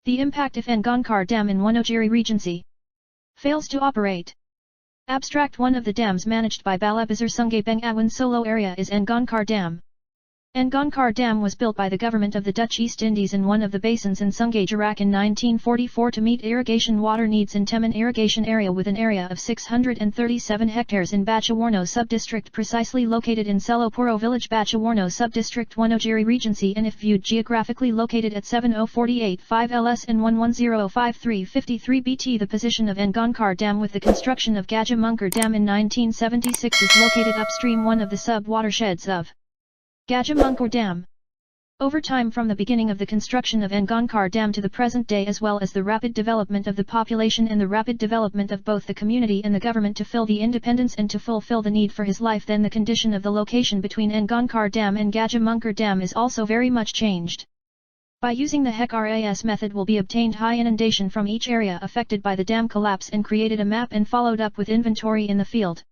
The impact if Ngancar Dam in Wonogiri Regency fails to operate. Abstract. One of the dams managed by Balai Besar Sungai Bengawan Solo area is Ngancar Dam. Ngancar Dam was built by the government of the Dutch East Indies in one of the basins in Sungai Jarak in 1944 to meet irrigation water needs in Temon Irrigation Area with an area of 637 hectares in Batuwarno sub-district, precisely located in Selopuro village, Batuwarno sub-district, Wonogiri Regency, and if viewed geographically located at 7048-5 LS and 11053-53 BT. The position of Ngancar Dam with the construction of Gajah Mungkur Dam in 1976 is located upstream one of the sub-watersheds of Gajah Mungkur Dam. Over time, from the beginning of the construction of Ngancar Dam to the present day, as well as the rapid development of the population and the rapid development of both the community and the government to fill the independence and to fulfill the need for his life, then the condition of the location between Ngancar Dam and Gajah Mungkur Dam is also very much changed. By using the HEC-RAS method will be obtained high inundation from each area affected by the dam collapse and created a map and followed up with inventory in the field.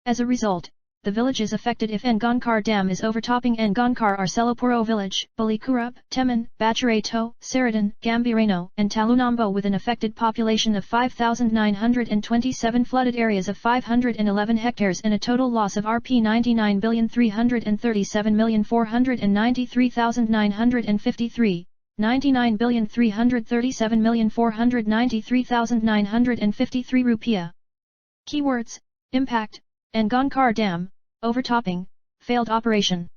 As a result, the villages affected if Ngancar Dam is overtopping Ngancar are Selopuro village, Balikurup, Temon, Batuwarno, Saradan, Gambirano, and Talunambo, with an affected population of 5,927, flooded areas of 511 hectares and a total loss of Rp 99,337,493,953, 99,337,493,953 rupiah. Keywords: impact, Ngancar Dam, overtopping, failed operation.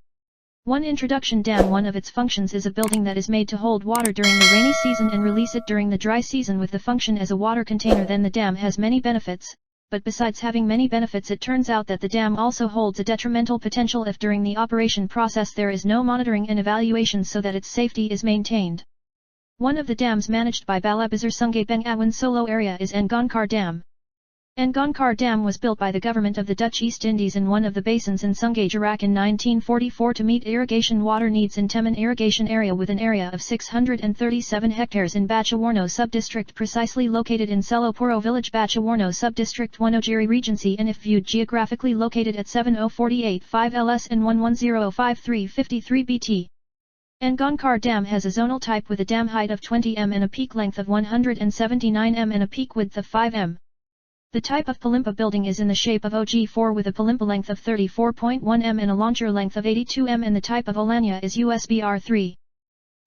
1. Introduction. Dam. One of its functions is a building that is made to hold water during the rainy season and release it during the dry season with the function as a water container. Then the dam has many benefits, but besides having many benefits, it turns out that the dam also holds a detrimental potential if during the operation process there is no monitoring and evaluation so that its safety is maintained. One of the dams managed by Balai Besar Sungai Bengawan Solo area is Ngancar Dam. Ngancar Dam was built by the government of the Dutch East Indies in one of the basins in Sungai Jarak in 1944 to meet irrigation water needs in Temon Irrigation Area with an area of 637 hectares in Batuwarno sub-district, precisely located in Selopuro village, Batuwarno sub-district, Wonogiri Regency, and if viewed geographically located at 7048-5 LS and 11053-53 BT. Ngancar Dam has a zonal type with a dam height of 20 m and a peak length of 179 m and a peak width of 5 m. The type of Palimpa building is in the shape of OG4 with a Palimpa length of 34.1 m and a launcher length of 82 m, and the type of Olanya is USBR3.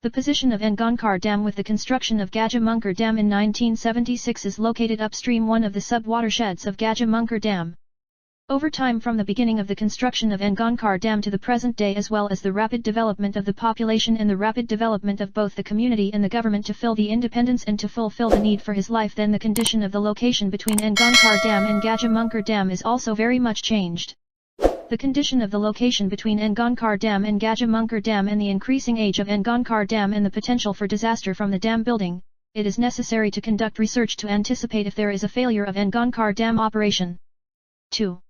The position of Ngancar Dam with the construction of Gajah Mungkur Dam in 1976 is located upstream one of the sub-watersheds of Gajah Mungkur Dam. Over time, from the beginning of the construction of Ngancar Dam to the present day, as well as the rapid development of the population and the rapid development of both the community and the government to fill the independence and to fulfill the need for his life, then the condition of the location between Ngancar Dam and Gajah Mungkur Dam is also very much changed. The condition of the location between Ngancar Dam and Gajah Mungkur Dam and the increasing age of Ngancar Dam and the potential for disaster from the dam building, it is necessary to conduct research to anticipate if there is a failure of Ngancar Dam operation. 2.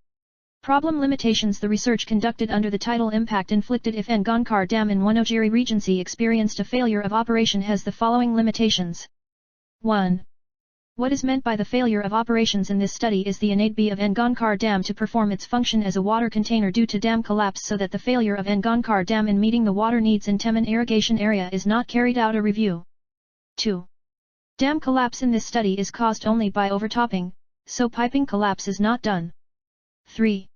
Problem limitations. The research conducted under the title Impact Inflicted if Ngancar Dam in Wonogiri Regency experienced a failure of operation has the following limitations. 1. What is meant by the failure of operations in this study is the inability of Ngancar Dam to perform its function as a water container due to dam collapse, so that the failure of Ngancar Dam in meeting the water needs in Temon Irrigation Area is not carried out a review. 2. Dam collapse in this study is caused only by overtopping, so piping collapse is not done. 3.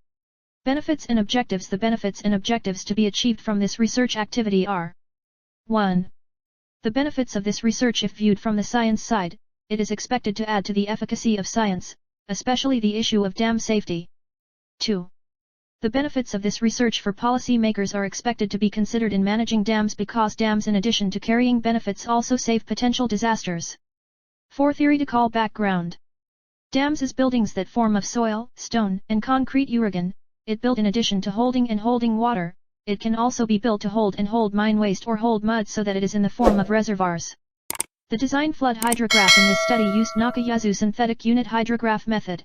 Benefits and objectives. The benefits and objectives to be achieved from this research activity are: 1. The benefits of this research. If viewed from the science side, it is expected to add to the efficacy of science, especially the issue of dam safety. 2. The benefits of this research for policy makers are expected to be considered in managing dams, because dams, in addition to carrying benefits, also save potential disasters. 4. Theoretical background. Dams is buildings that form of soil, stone, and concrete uragan. It built in addition to holding water, it can also be built to hold mine waste or hold mud so that it is in the form of reservoirs. The design flood hydrograph in this study used Nakayasu synthetic unit hydrograph method.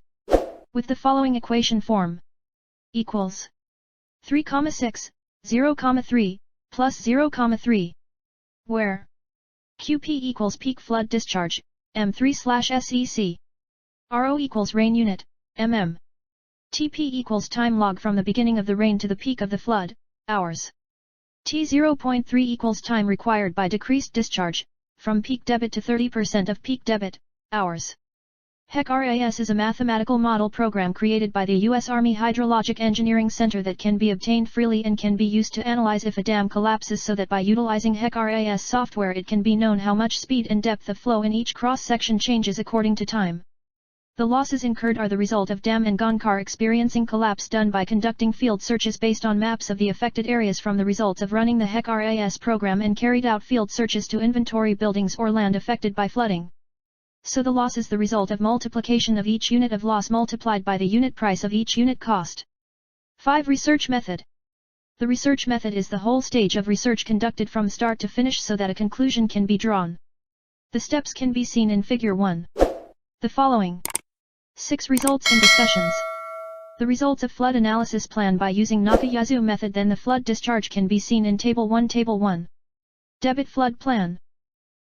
With the following equation form: equals 3,6, 0,3, plus 0,3, where QP equals peak flood discharge, M3/SEC, RO equals rain unit, mm. TP equals time log from the beginning of the rain to the peak of the flood, hours. T0.3 equals time required by decreased discharge, from peak debit to 30% of peak debit, hours. HEC-RAS is a mathematical model program created by the U.S. Army Hydrologic Engineering Center that can be obtained freely and can be used to analyze if a dam collapses, so that by utilizing HEC-RAS software it can be known how much speed and depth of flow in each cross-section changes according to time. The losses incurred are the result of dam Ngancar experiencing collapse done by conducting field searches based on maps of the affected areas from the results of running the HEC-RAS program and carried out field searches to inventory buildings or land affected by flooding. So the loss is the result of multiplication of each unit of loss multiplied by the unit price of each unit cost. 5. Research method. The research method is the whole stage of research conducted from start to finish so that a conclusion can be drawn. The steps can be seen in Figure 1. The following. 6. Results and discussions. The results of flood analysis plan by using Nakayasu method, then the flood discharge can be seen in Table 1. Table 1. Debit flood plan.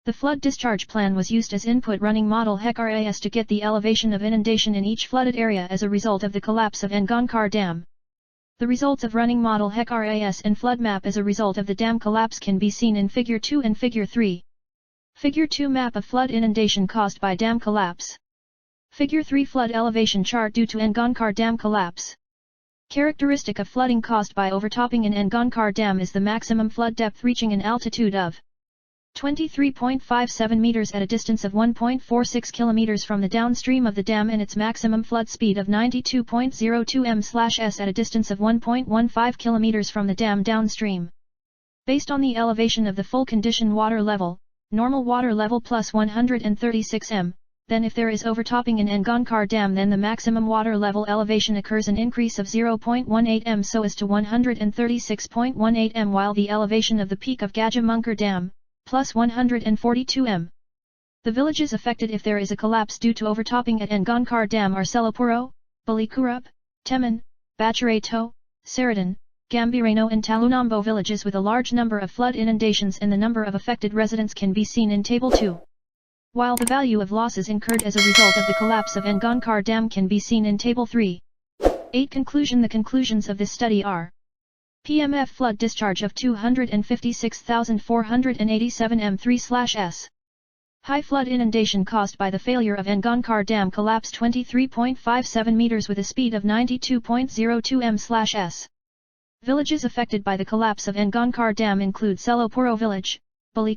The flood discharge plan was used as input running model HEC-RAS to get the elevation of inundation in each flooded area as a result of the collapse of Ngancar Dam. The results of running model HEC-RAS and flood map as a result of the dam collapse can be seen in Figure 2 and Figure 3. Figure 2 map of flood inundation caused by dam collapse. Figure 3 flood elevation chart due to Ngancar Dam collapse. Characteristic of flooding caused by overtopping in Ngancar Dam is the maximum flood depth reaching an altitude of 23.57 meters at a distance of 1.46 kilometers from the downstream of the dam, and its maximum flood speed of 92.02 m/s at a distance of 1.15 kilometers from the dam downstream. Based on the elevation of the full condition water level, normal water level plus 136 m, then if there is overtopping in Ngancar Dam, then the maximum water level elevation occurs an increase of 0.18 m so as to 136.18 m, while the elevation of the peak of Gajah Mungkur Dam, plus 142 m. The villages affected if there is a collapse due to overtopping at Ngancar Dam are Selopuro, Balai, Temon, Batuwarno, Saradan, Gambirano and Talunambo villages with a large number of flood inundations, and the number of affected residents can be seen in Table 2. While the value of losses incurred as a result of the collapse of Ngancar Dam can be seen in Table 3. 8. Conclusion. The conclusions of this study are: PMF flood discharge of 256,487 m3/s. High flood inundation caused by the failure of Ngancar Dam collapse 23.57 meters with a speed of 92.02 m/s. Villages affected by the collapse of Ngancar Dam include Selopuro village, Balai,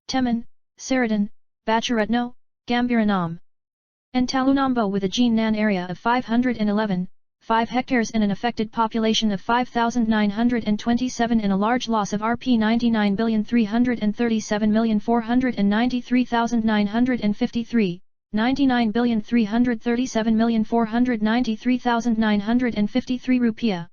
Temon, Saradan, Batuwarno, Gambirano, and Talunambo with a Nan area of 5 hectares and an affected population of 5,927 and a large loss of Rp 99,337,493,953, 99,337,493,953 rupiah.